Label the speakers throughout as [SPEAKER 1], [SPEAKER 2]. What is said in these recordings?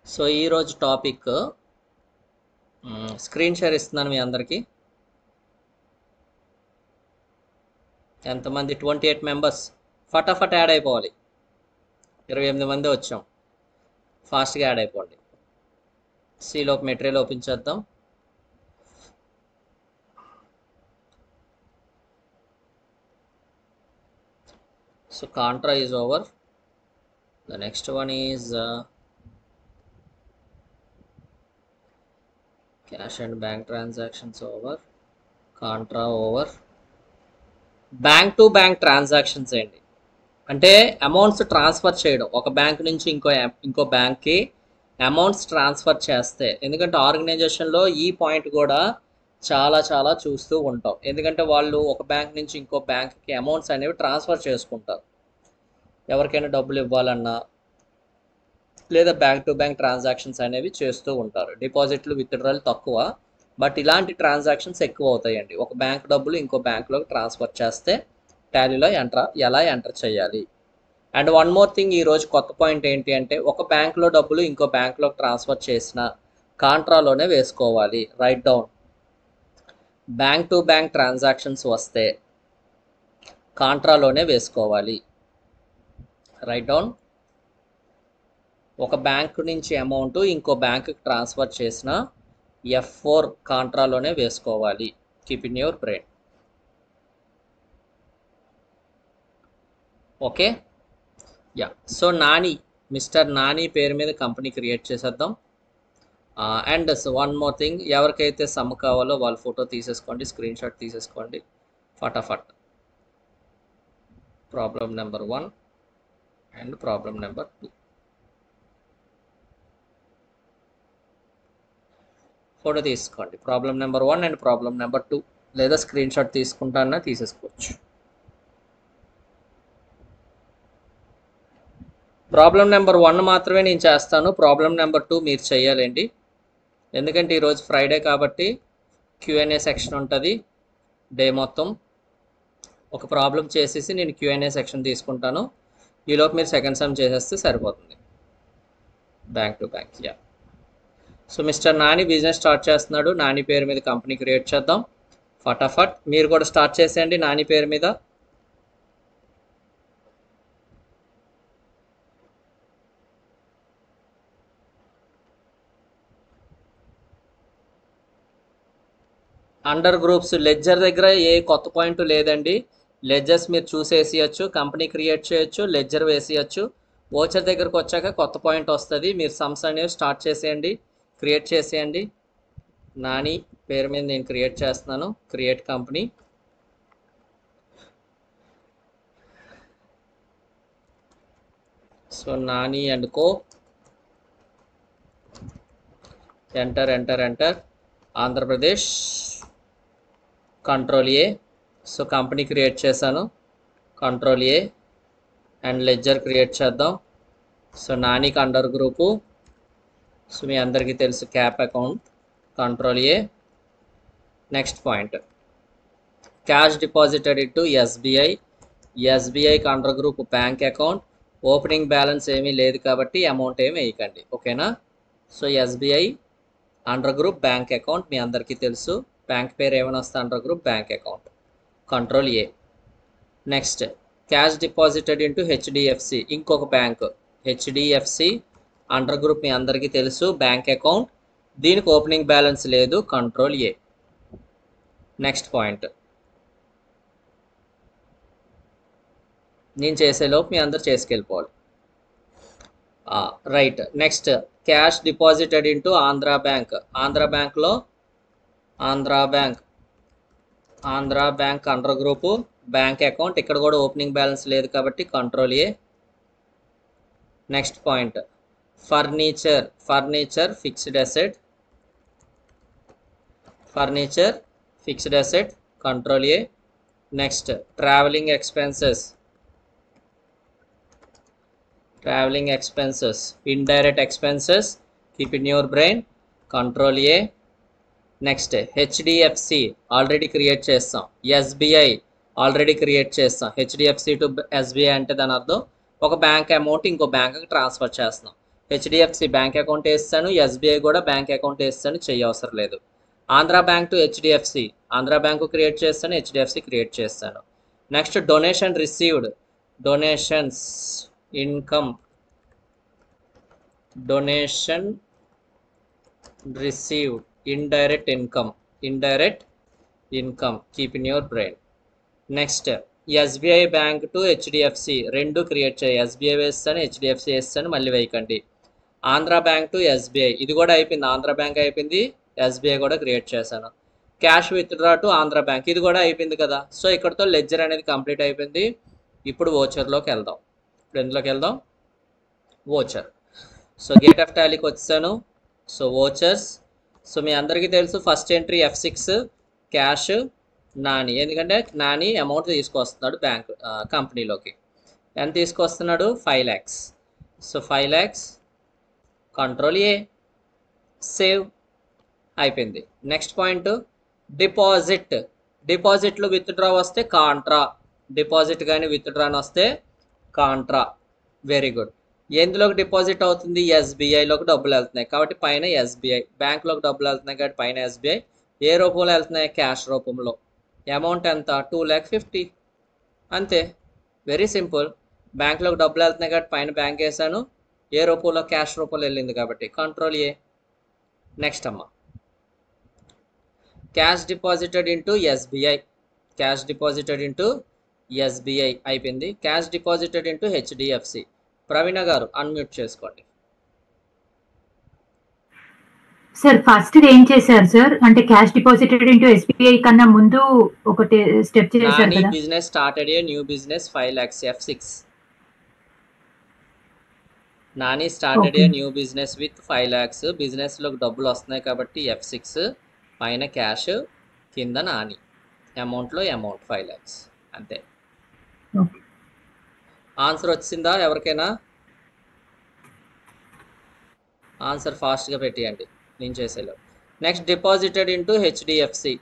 [SPEAKER 1] So ఈరోజు topic screen share ఇస్తున్నాను మీ అందరికీ. ఎంతమంది? 28 మెంబర్స్. ఫటాఫట్ యాడ్ అయిపోవాలి. 28 మంది వచ్చాం. ఫాస్ట్గా యాడ్ అయిపోండి. సిలోకి మెటీరియల్ ఓపెన్ చేద్దాం. So Contra is over. The next one is cash and bank transactions over. Contra over. Bank to bank transactions ఏంటి అంటే అమౌంట్స్ ట్రాన్స్ఫర్ చేయడం, ఒక బ్యాంక్ నుంచి ఇంకో బ్యాంక్కి అమౌంట్స్ ట్రాన్స్ఫర్ చేస్తే. ఎందుకంటే ఆర్గనైజేషన్లో ఈ పాయింట్ కూడా చాలా చూస్తూ ఉంటాం. ఎందుకంటే వాళ్ళు ఒక బ్యాంక్ నుంచి ఇంకో బ్యాంక్కి అమౌంట్స్ అనేవి ట్రాన్స్ఫర్ చేసుకుంటారు. ఎవరికైనా డబ్బులు ఇవ్వాలన్నా లేదా బ్యాంక్ టు బ్యాంక్ ట్రాన్సాక్షన్స్ అనేవి చేస్తూ ఉంటారు. డిపాజిట్లు విత్డ్రాలు తక్కువ, బట్ ఇలాంటి ట్రాన్సాక్షన్స్ ఎక్కువ అవుతాయండి. ఒక బ్యాంక్ డబ్బులు ఇంకో బ్యాంక్లోకి ట్రాన్స్ఫర్ చేస్తే టాలీలో ఎలా ఎంటర్ చేయాలి. అండ్ వన్ మోర్ థింగ్, ఈరోజు కొత్త పాయింట్ ఏంటి అంటే ఒక బ్యాంక్లో డబ్బులు ఇంకో బ్యాంక్లోకి ట్రాన్స్ఫర్ చేసిన కాంట్రాలోనే వేసుకోవాలి. Write down. Bank to bank transactions వస్తే కాంట్రాలోనే వేసుకోవాలి. Write down. ఒక బ్యాంక్ నుంచి అమౌంట్ ఇంకో బ్యాంక్కి ట్రాన్స్ఫర్ చేసిన F4 కాంట్రాలోనే వేసుకోవాలి. Keep in your brain. Okay, ya. So mister Nani పేరు మీద కంపెనీ క్రియేట్ చేసేద్దాం. అండ్ వన్ మోర్ థింగ్, ఎవరికైతే సమ్ కావాలో వాళ్ళ ఫోటో తీసేసుకోండి, స్క్రీన్ షాట్ తీసేసుకోండి ఫటాఫట్. Problem number 1 and problem number 2 photo తీసుకోండి. Problem number 1 and problem number 2, లేదా స్క్రీన్ షాట్ తీసుకుంటానన్నా తీసేసుకోవచ్చు. ప్రాబ్లం నెంబర్ 1 మాత్రమే నేను చేస్తాను. ప్రాబ్లం నెంబర్ 2 మీరు చేయాలండి. ఎందుకంటే ఈరోజు ఫ్రైడే కాబట్టి Q&A సెక్షన్ ఉంటుంది. డే మొత్తం ఒక ప్రాబ్లం చేసేసి నేను Q&A సెక్షన్ తీసుకుంటాను. ఈలోపు మీరు సెకండ్ సమ్ చేసేస్తే సరిపోతుంది. Bank to bank, yeah. So mister Nani business start చేస్తున్నాడు. నాని పేరు మీద కంపెనీ క్రియేట్ చేద్దాం ఫటాఫట్. మీరు కూడా స్టార్ట్ చేసేయండి నాని పేరు మీద. అండర్ గ్రూప్స్ లెడ్జర్ దగ్గర ఏ కొత్త పాయింట్ లేదండి. లెడ్జర్స్ మీరు చూసేసేయచ్చు, కంపెనీ క్రియేట్ చేయొచ్చు, లెడ్జర్ వేసేయచ్చు. ఓచర్ దగ్గరకు వచ్చాక కొత్త పాయింట్ వస్తుంది. మీరు సమ్స్ అనేవి స్టార్ట్ చేసేయండి, క్రియేట్ చేసేయండి. నాని పేరు మీద నేను క్రియేట్ చేస్తున్నాను. Create company. So Nani and co. Enter. Andhra Pradesh. Control A. So company create చేశాను. Control A and ledger create చేద్దాం. సో నానికి అండర్ గ్రూపు. సో మీ అందరికీ తెలుసు cap account. Control A. Next point, cash deposited into SBI. ఎస్బీఐకి under group bank account. Opening balance ఏమీ లేదు కాబట్టి అమౌంట్ ఏమి వేయకండి, ఓకేనా. So SBI under group bank account మీ అందరికీ తెలుసు. బ్యాంక్ పేరు ఏమైనా వస్తే under group bank account. Control A. Next, cash deposited into HDFC, ఇంకొక బ్యాంక్ హెచ్డిఎఫ్సి అండర్ గ్రూప్ మీ అందరికీ తెలుసు బ్యాంక్ అకౌంట్. దీనికి ఓపెనింగ్ బ్యాలెన్స్ లేదు. Control A. నెక్స్ట్ పాయింట్ నేను చేసేలోపు మీ అందరు చేసుకెళ్ళిపోవాలి. Right. Next, cash deposited into Andhra bank. Andhra బ్యాంక్లో Andhra bank under group bank account. ఇక్కడ కూడా ఓపెనింగ్ బ్యాలెన్స్ లేదు కాబట్టి control A. Next point, furniture fixed asset. Control A. Next, travelling expenses, indirect expenses. Keep in your brain. Control A. Next, HDFC already create చేస్తాం. SBI already create చేస్తాం. HDFC to SBI అంటే దాని అర్థం ఒక bank amount ఇంకో బ్యాంక్కి transfer చేస్తున్నాం. HDFC bank account వేస్తాను, ఎస్బీఐ కూడా బ్యాంక్ అకౌంట్ వేస్తాను, అవసరం లేదు. Andhra bank to HDFC, Andhra bank create చేస్తాను, హెచ్డిఎఫ్సి క్రియేట్ చేస్తాను. Next donation received, donations income, donation received, indirect income, keep in your brain. Next SBI bank to HDFC రెండు create చేయి, SBI వేస్తాను, హెచ్డిఎఫ్సి వేస్తాను, మళ్ళీ వేయకండి. ఆంధ్ర బ్యాంక్ టు ఎస్బీఐ ఇది కూడా అయిపోయింది, ఆంధ్ర బ్యాంక్ అయిపోయింది, ఎస్బీఐ కూడా క్రియేట్ చేశాను. Cash withdraw to Andhra bank ఇది కూడా అయిపోయింది కదా. సో ఇక్కడతో లెడ్జర్ అనేది కంప్లీట్ అయిపోయింది. ఇప్పుడు ఓచర్లోకి వెళ్దాం. ఇప్పుడు ఎందులోకి వెళ్దాం? ఓచర్. సో గేట్ ఆఫ్ టాలీకి వచ్చాను. So vouchers. సో మీ అందరికీ తెలుసు first entry F6 cash Nani, ఎందుకంటే నాని అమౌంట్ తీసుకొస్తున్నాడు బ్యాంక్ కంపెనీలోకి. ఎంత తీసుకొస్తున్నాడు? 5 lakhs. So 5 lakhs, control A, save అయిపోయింది. Next point deposit. డిపాజిట్లో విత్డ్రా వస్తే కాంట్రా, డిపాజిట్ కానీ విత్డ్రాని వస్తే కాంట్రా. Very good. ఎందులోకి డిపాజిట్ అవుతుంది? ఎస్బీఐలోకి డబ్బులు వెళ్తున్నాయి కాబట్టి పైన ఎస్బీఐ, బ్యాంక్లోకి డబ్బులు వెళ్తున్నాయి కాబట్టి పైన ఎస్బీఐ. ఏ రూపంలో వెళ్తున్నాయి? క్యాష్ రూపంలో. అమౌంట్ ఎంత? 2,50,000. అంతే, వెరీ సింపుల్. బ్యాంక్లోకి డబ్బులు వెళ్తున్నాయి కాబట్టి పైన బ్యాంక్ వేసాను, ఏ రూపంలో? క్యాష్ రూపంలో వెళ్ళింది కాబట్టి కంట్రోల్ ఏ. నెక్స్ట్ అమ్మ, cash deposited into SBI, cash deposited into SBI అయిపోయింది. Cash deposited into HDFC. Praveena గారు అన్మ్యూట్ చేసుకోండి.
[SPEAKER 2] సార్ ఫస్ట్ ఏం చేశారు సార్? అంటే క్యాష్ డిపాజిటెడ్ ఇంటూ ఎస్బీఐ కన్నా ముందు ఒకటి స్టెప్ చేశారు కదా.
[SPEAKER 1] Business started a new business 5 lakhs F6. Nani started a new business with 5 lakhs. బిజినెస్లోకి డబ్బులు వస్తున్నాయి కాబట్టి F6, పైన క్యాష్, కింద నాని, అమౌంట్లో అమౌంట్ 5 lakhs. అంతే. ఆన్సర్ వచ్చిందా ఎవరికైనా? ఆన్సర్ ఫాస్ట్గా పెట్టియండి నేను చేసేలో. Next deposited into HDFC.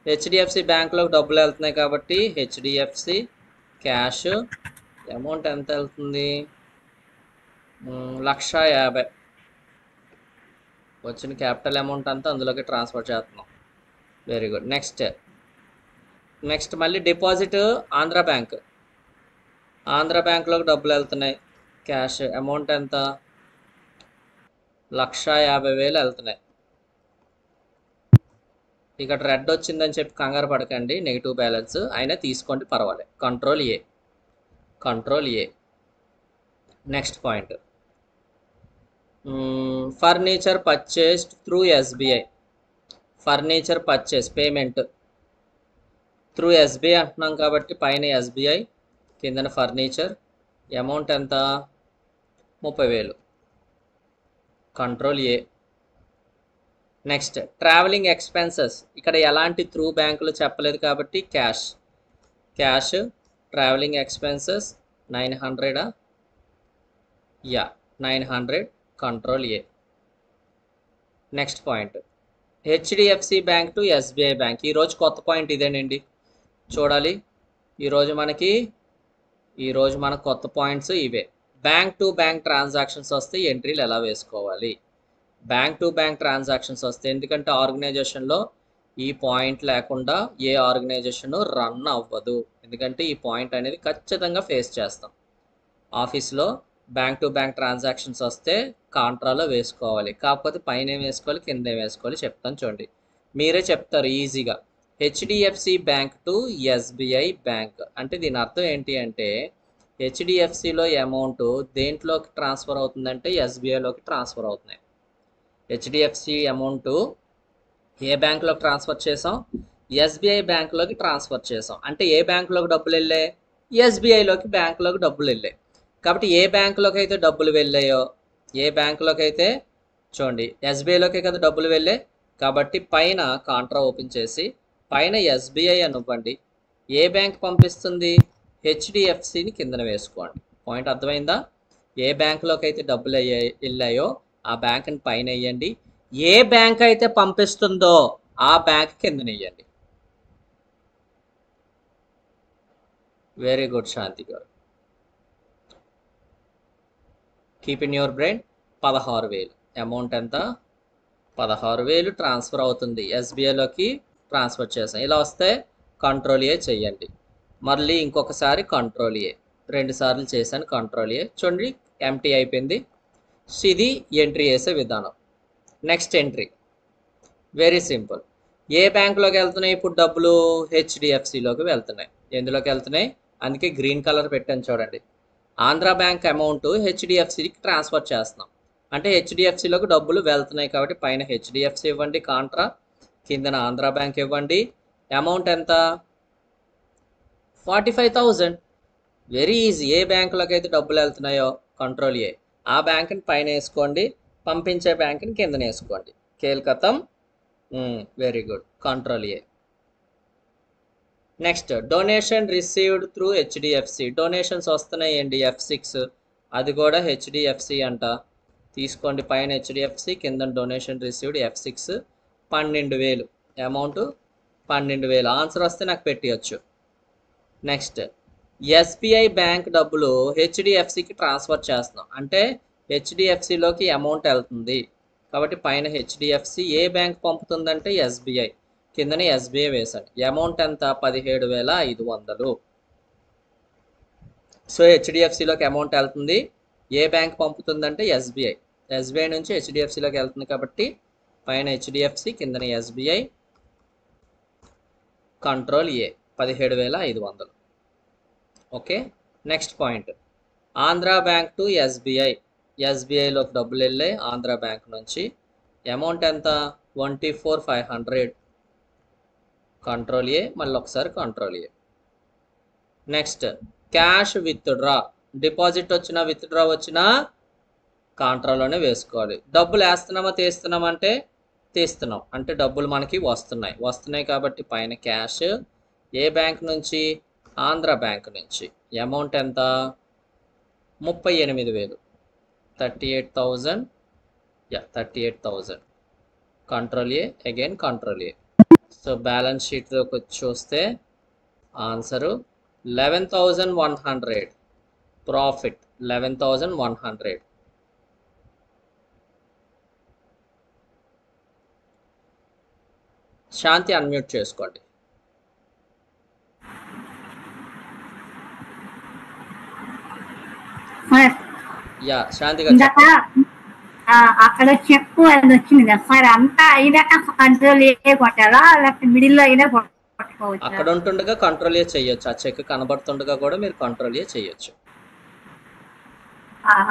[SPEAKER 1] HDFC బ్యాంక్లోకి డబ్బులు వెళ్తున్నాయి కాబట్టి హెచ్డిఎఫ్సి క్యాష్, అమౌంట్ ఎంత వెళ్తుంది? 1,50,000. వచ్చిన క్యాపిటల్ అమౌంట్ అంతా అందులోకి ట్రాన్స్ఫర్ చేస్తున్నాం. Very good. నెక్స్ట్ మళ్ళీ డిపాజిట్ ఆంధ్ర బ్యాంక్, ఆంధ్ర బ్యాంక్లోకి డబ్బులు వెళ్తున్నాయి, క్యాష్, అమౌంట్ ఎంత? 1,50,000 వెళ్తున్నాయి. ఇక్కడ రెడ్ వచ్చిందని చెప్పి కంగారు పడకండి, నెగిటివ్ బ్యాలెన్స్ అయినా తీసుకోండి పర్వాలేదు. Control A. Next point furniture purchased through SBI. Furniture purchase payment through SBI అంటున్నాం కాబట్టి పైన ఎస్బీఐ, కిందన ఫర్నిచర్, అమౌంట్ ఎంత? 30,000. Control A. Next travelling expenses. ఇక్కడ ఎలాంటి త్రూ బ్యాంకులు చెప్పలేదు కాబట్టి cash travelling expenses 900. 900. Control A. Next point HDFC bank to SBI bank. ఈరోజు కొత్త పాయింట్ ఇదేనండి, చూడాలి. ఈరోజు మన కొత్త పాయింట్స్ ఇవే. బ్యాంక్ టు బ్యాంక్ ట్రాన్సాక్షన్స్ వస్తే ఎంట్రీలు ఎలా వేసుకోవాలి? బ్యాంక్ టు బ్యాంక్ ట్రాన్సాక్షన్స్ వస్తే, ఎందుకంటే ఆర్గనైజేషన్లో ఈ పాయింట్ లేకుండా ఏ ఆర్గనైజేషన్ రన్ అవ్వదు, ఎందుకంటే ఈ పాయింట్ అనేది ఖచ్చితంగా ఫేస్ చేస్తాం. ఆఫీస్లో బ్యాంక్ టు బ్యాంక్ ట్రాన్సాక్షన్స్ వస్తే కాంట్రాలో వేసుకోవాలి, కాకపోతే పైన ఏం వేసుకోవాలి, కింద ఏం వేసుకోవాలి చెప్తాను చూడండి, మీరే చెప్తారు ఈజీగా. HDFC bank to SBI bank అంటే దీని అర్థం ఏంటి అంటే, హెచ్డిఎఫ్సిలో అమౌంట్ దేంట్లోకి ట్రాన్స్ఫర్ అవుతుందంటే ఎస్బీఐలోకి ట్రాన్స్ఫర్ అవుతున్నాయి. హెచ్డిఎఫ్సి అమౌంట్ ఏ బ్యాంక్లోకి ట్రాన్స్ఫర్ చేసాం? ఎస్బీఐ బ్యాంక్లోకి ట్రాన్స్ఫర్ చేసాం. అంటే ఏ బ్యాంక్లోకి డబ్బులు వెళ్ళాయి? ఎస్బీఐలోకి బ్యాంక్లోకి డబ్బులు వెళ్ళాయి. కాబట్టి ఏ బ్యాంకులోకి అయితే డబ్బులు వెళ్ళాయో, ఏ బ్యాంకులోకి అయితే చూడండి ఎస్బీఐలోకి కదా డబ్బులు వెళ్ళాయి, కాబట్టి పైన కాంట్రా ఓపెన్ చేసి పైన ఎస్బీఐ అనుకోండి, ఏ బ్యాంక్ పంపిస్తుంది? హెచ్డిఎఫ్సిని కిందన వేసుకోండి. పాయింట్ అర్థమైందా? ఏ బ్యాంకులోకి అయితే డబ్బులు వెళ్ళాయో ఆ బ్యాంక్ని పైన వేయండి, ఏ బ్యాంక్ అయితే పంపిస్తుందో ఆ బ్యాంక్ కిందన వేయండి. వెరీ గుడ్ శాంతి గారు, keep in your brain. 16,000. Amount ఎంత? 16,000 ట్రాన్స్ఫర్ అవుతుంది. ఎస్బీఐలోకి ట్రాన్స్ఫర్ చేసాం. ఇలా వస్తే కంట్రోల్ ఏ చెయ్యండి. మళ్ళీ ఇంకొకసారి కంట్రోల్ ఏ, 2 సార్లు చేశాను. కంట్రోల్ ఏ చూడండి, ఎంటీ అయిపోయింది. ఇది ఎంట్రీ చేసే విధానం. Next entry very simple. ఏ బ్యాంకులోకి వెళ్తున్నాయి ఇప్పుడు డబ్బులు? హెచ్డిఎఫ్సిలోకి వెళ్తున్నాయి. ఎందులోకి వెళ్తున్నాయి? అందుకే గ్రీన్ కలర్ పెట్టాను చూడండి. ఆంధ్ర బ్యాంక్ అమౌంట్ హెచ్డిఎఫ్సికి ట్రాన్స్ఫర్ చేస్తున్నాం అంటే హెచ్డిఎఫ్సిలోకి డబ్బులు వెళ్తున్నాయి కాబట్టి పైన హెచ్డిఎఫ్సి ఇవ్వండి కాంట్రా, కిందన ఆంధ్ర బ్యాంక్ ఇవ్వండి. అమౌంట్ ఎంత? 45,000. Very easy. ఏ బ్యాంకులోకి అయితే డబ్బులు వెళ్తున్నాయో కంట్రోల్ ఏ, ఆ బ్యాంక్ని పైన వేసుకోండి, పంపించే బ్యాంక్ని కిందన వేసుకోండి. కేల్కతం. Very good. Control A. Next donation received through HDFC. Donations వస్తున్నాయండి F6, అది కూడా హెచ్డిఎఫ్సి అంట. తీసుకోండి పైన హెచ్డిఎఫ్సి, కింద donation received F6. 12,000 amount. 12,000 answer వస్తే నాకు పెట్టియచ్చు. నెక్స్ట్ ఎస్బీఐ బ్యాంక్ డబ్బులు హెచ్డిఎఫ్సికి ట్రాన్స్ఫర్ చేస్తున్నాం అంటే హెచ్డిఎఫ్సిలోకి అమౌంట్ వెళ్తుంది కాబట్టి పైన హెచ్డిఎఫ్సి. ఏ బ్యాంక్ పంపుతుందంటే ఎస్బీఐ, కిందనే ఎస్బీఐ వేసాను. అమౌంట్ ఎంత? 17,500. సో హెచ్డిఎఫ్సిలోకి అమౌంట్ వెళ్తుంది. ఏ బ్యాంక్ పంపుతుందంటే ఎస్బీఐ. ఎస్బీఐ నుంచి హెచ్డిఎఫ్సిలోకి వెళ్తుంది కాబట్టి పైన హెచ్డిఎఫ్సి, కిందన SBI. Control A, 17,500. Okay. Next point Andhra bank to SBI. ఎస్బీఐలోకి డబ్బులు వెళ్ళాయి ఆంధ్ర బ్యాంక్ నుంచి. అమౌంట్ ఎంత? 24,500. కంట్రోల్ ఏ, మళ్ళీ ఒకసారి control A. Next cash withdraw. Deposit వచ్చినా విత్డ్రా వచ్చినా కాంట్రాలోనే వేసుకోవాలి. డబ్బులు వేస్తున్నామా తీస్తున్నామంటే తీస్తున్నాం అంటే డబ్బులు మనకి వస్తున్నాయి కాబట్టి పైన క్యాష్. ఏ బ్యాంక్ నుంచి? ఆంధ్ర బ్యాంక్ నుంచి. అమౌంట్ ఎంత? 38,000. 38,000. 38,000. Control A, again control A. So balance షీట్లోకి చూస్తే ఆన్సరు 11,100. ప్రాఫిట్ 11,100. శాంతి అన్మ్యూట్ చేసుకోండి. యా శాంతి గారు
[SPEAKER 3] అక్కడ చెప్పు అది వచ్చింది కదా సార్, అంతా అయినాక కంట్రోల్ ఏ కొట్టాలా లేకపోతే మిడిల్ లో అయినా కొట్టుకోవచ్చు?
[SPEAKER 1] అక్కడ ఉంటుండగా కంట్రోల్ ఏ చేయొచ్చు. ఆ చెక్ కనబడుతుండగా కూడా మీరు కంట్రోల్ ఏ చేయొచ్చు.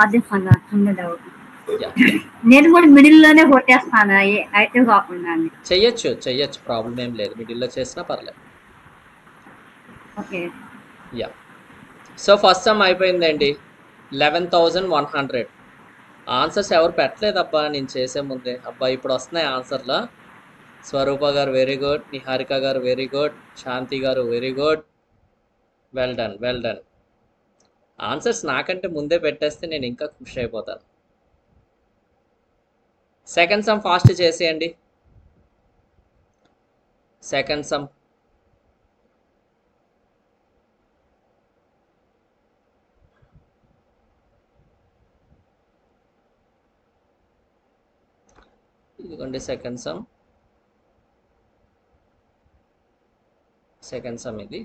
[SPEAKER 3] అదే చిన్న డౌట్. నేను కూడా మిడిల్ లోనే కొట్టేస్తాను అయితే కాకుండా.
[SPEAKER 1] చెయ్యొచ్చు ప్రాబ్లం ఏం లేదు. మిడిల్లో చేసినా పర్లేదు.
[SPEAKER 3] Okay.
[SPEAKER 1] Ya. So first some అయిపోయిందండి. 11,100. ఆన్సర్స్ ఎవరు పెట్టలేదబ్బా నేను చేసే ముందే. అబ్బా ఇప్పుడు వస్తున్నాయి ఆన్సర్లో. స్వరూప గారు వెరీ గుడ్, నిహారిక గారు వెరీ గుడ్, శాంతి గారు very good. Well done. Answers నాకంటే ముందే పెట్టేస్తే నేను ఇంకా ఖుషి అయిపోతాను. సెకండ్ సమ్ ఫాస్ట్ చేసేయండి. సెకండ్ సమ్ ఇదిగోండి. సెకండ్ సమ్ ఇది.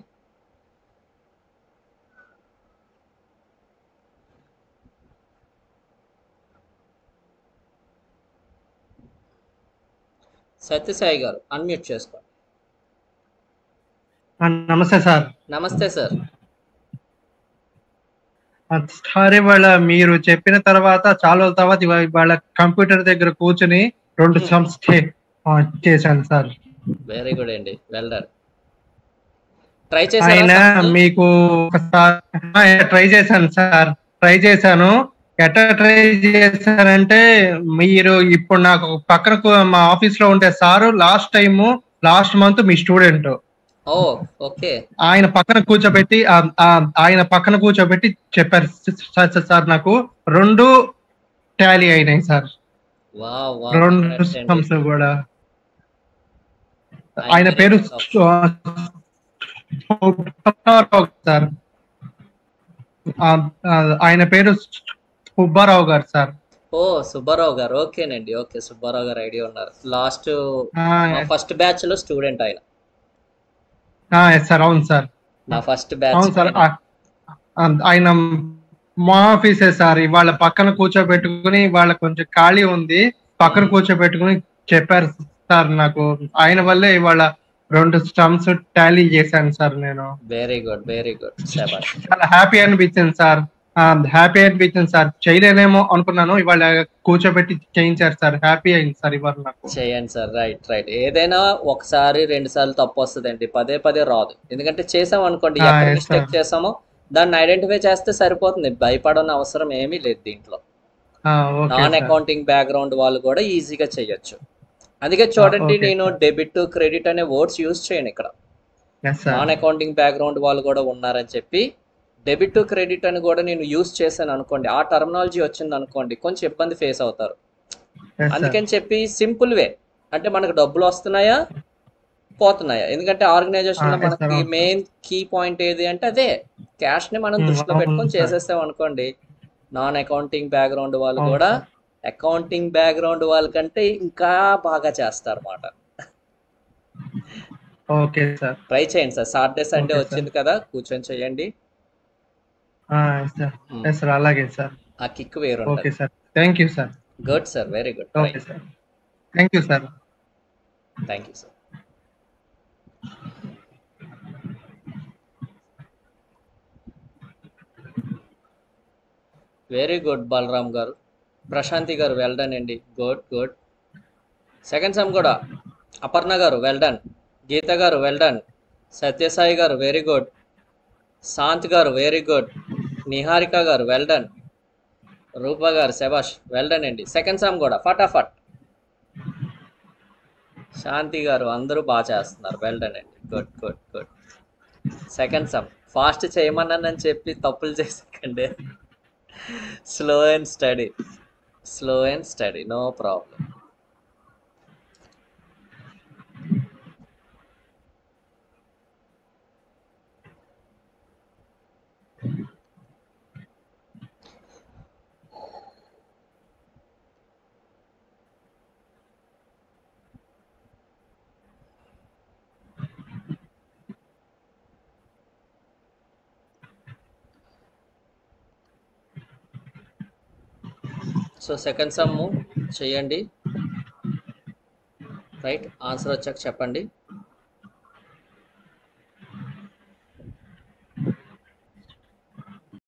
[SPEAKER 1] సత్యసాయి గారు అన్మ్యూట్ చేసుకోండి.
[SPEAKER 4] నమస్తే సార్.
[SPEAKER 1] నమస్తే సార్.
[SPEAKER 4] సార్ ఇవాళ మీరు చెప్పిన తర్వాత చాలా రోజుల తర్వాత ఇవాళ కంప్యూటర్ దగ్గర కూర్చుని 2 సమ్స్ చేశాను సార్.
[SPEAKER 1] వెరీ గుడ్ అండి. Well done. ట్రై చేశారా?
[SPEAKER 4] ఆయన మీకు ట్రై చేశాను సార్. ఎట్లా ట్రై చేశానంటే మీరు ఇప్పుడు నాకు పక్కన మా ఆఫీస్ లో ఉండే సారు లాస్ట్ మంత్ మీ స్టూడెంట్.
[SPEAKER 1] ఓకే.
[SPEAKER 4] ఆయన పక్కన కూర్చోబెట్టి చెప్పారు సార్ నాకు 2 టాలీ అయినాయి సార్. 2 సమ్స్ కూడా. ఆయన పేరు సార్. ఆయన పేరు సుబ్బారావు గారు సార్.
[SPEAKER 1] ఓ సుబ్బారావు గారు, ఓకేనండి, ఓకే, సుబ్బారావు గారు ఐడియా ఉన్నారు. లాస్ట్ మా ఫస్ట్ బ్యాచ్ లో స్టూడెంట్ ఆయన.
[SPEAKER 4] ఎస్ సార్, అవును సార్,
[SPEAKER 1] నా ఫస్ట్ బ్యాచ్
[SPEAKER 4] అవును సార్. ఆయన మా ఆఫీసే సార్. ఇవాళ పక్కన కూర్చోబెట్టుకుని, వాళ్ళ కొంచెం ఖాళీ ఉంది, పక్కన కూర్చోబెట్టుకుని చెప్పారు సార్ నాకు. ఆయన వల్లే ఇవాళ 2 స్టమ్స్ టాలీ చేశాను సార్ నేను.
[SPEAKER 1] వెరీ గుడ్, వెరీ గుడ్, శభాష్.
[SPEAKER 4] చాలా హ్యాపీ అనిపించింది సార్. హ్యాపీ అనిపించింది సార్. చేయలేనేమో అనుకున్నాను, ఇవాళ కూర్చోబెట్టి చేయించారు సార్. హ్యాపీ అయింది సార్ ఇవాళ నాకు.
[SPEAKER 1] చేయండి సార్. Right, right. ఏదైనా ఒకసారి 2 సార్లు తప్పు వస్తుందండి, పదే పదే రాదు. ఎందుకంటే చేసాం అనుకోండి, ఎక్కడ
[SPEAKER 4] yes,
[SPEAKER 1] మిస్టేక్
[SPEAKER 4] sir.
[SPEAKER 1] చేసామో దాన్ని ఐడెంటిఫై చేస్తే సరిపోతుంది. భయపడని అవసరం ఏమీ లేదు దీంట్లో.
[SPEAKER 4] Okay
[SPEAKER 1] non
[SPEAKER 4] sir.
[SPEAKER 1] Accounting background వాళ్ళు కూడా ఈజీగా చేయొచ్చు. అందుకే చూడండి,
[SPEAKER 4] okay,
[SPEAKER 1] నేను
[SPEAKER 4] sir.
[SPEAKER 1] డెబిట్ క్రెడిట్ అనే వర్డ్స్ యూజ్ చేయను ఇక్కడ.
[SPEAKER 4] Yes, sir.
[SPEAKER 1] Non accounting background వాళ్ళు కూడా ఉన్నారని చెప్పి డెబిట్ క్రెడిట్ అని కూడా నేను యూజ్ చేశాను అనుకోండి, ఆ టర్మినాలజీ వచ్చింది అనుకోండి, కొంచెం ఇబ్బంది ఫేస్ అవుతారు.
[SPEAKER 4] Yes, sir.
[SPEAKER 1] అందుకని చెప్పి సింపుల్ వే, అంటే మనకు డబ్బులు వస్తున్నాయా పోతున్నాయా. ఎందుకంటే ఆర్గనైజేషన్ లో
[SPEAKER 4] yes, sir.
[SPEAKER 1] మనకి మెయిన్ కీ పాయింట్ ఏది అంటే అదే, క్యాష్ ని మనం దృష్టిలో
[SPEAKER 4] అవును
[SPEAKER 1] పెట్టుకొని
[SPEAKER 4] sir.
[SPEAKER 1] చేసేస్తాం అనుకోండి. నాన్ అకౌంటింగ్ బ్యాక్గ్రౌండ్ వాళ్ళు
[SPEAKER 4] అవును
[SPEAKER 1] కూడా
[SPEAKER 4] sir.
[SPEAKER 1] అకౌంటింగ్ బ్యాక్గ్రౌండ్ వాళ్ళకంటే ఇంకా బాగా చేస్తారు అన్నమాట.
[SPEAKER 4] Okay sir.
[SPEAKER 1] ట్రై చేయండి sir. Saturday Sunday
[SPEAKER 4] Okay, sir.
[SPEAKER 1] వచ్చింది కదా, కూర్చొని చేయండి.
[SPEAKER 4] ఎస్ సార్, ఎస్ సార్, అలాగే సార్.
[SPEAKER 1] ఆ కిక్ వేరు
[SPEAKER 4] okay sir, thank you sir.
[SPEAKER 1] Good sir, very good.
[SPEAKER 4] Okay sir, thank you sir.
[SPEAKER 1] Thank you sir. Very good Balaram గారు. ప్రశాంతి గారు వెల్ డన్ అండి, గుడ్ గుడ్. సెకండ్ సమ్ కూడా అపర్ణ గారు well done. గీత గారు well done. Sathya Sai గారు very good. Shanth గారు very good. Niharika గారు well done. Rupa గారు శబాష్, వెల్ డన్ అండి. సెకండ్ సమ్ కూడా ఫటాఫట్. శాంతి గారు అందరూ బాగా చేస్తున్నారు, వెల్ డన్ అండి, good good good. Second sum fast చేయమన్నానని చెప్పి తప్పులు చేసేకండి. Slow and steady, slow and steady, no problem. So second sum చేయండి. రైట్, ఆన్సర్ వచ్చాక చెప్పండి.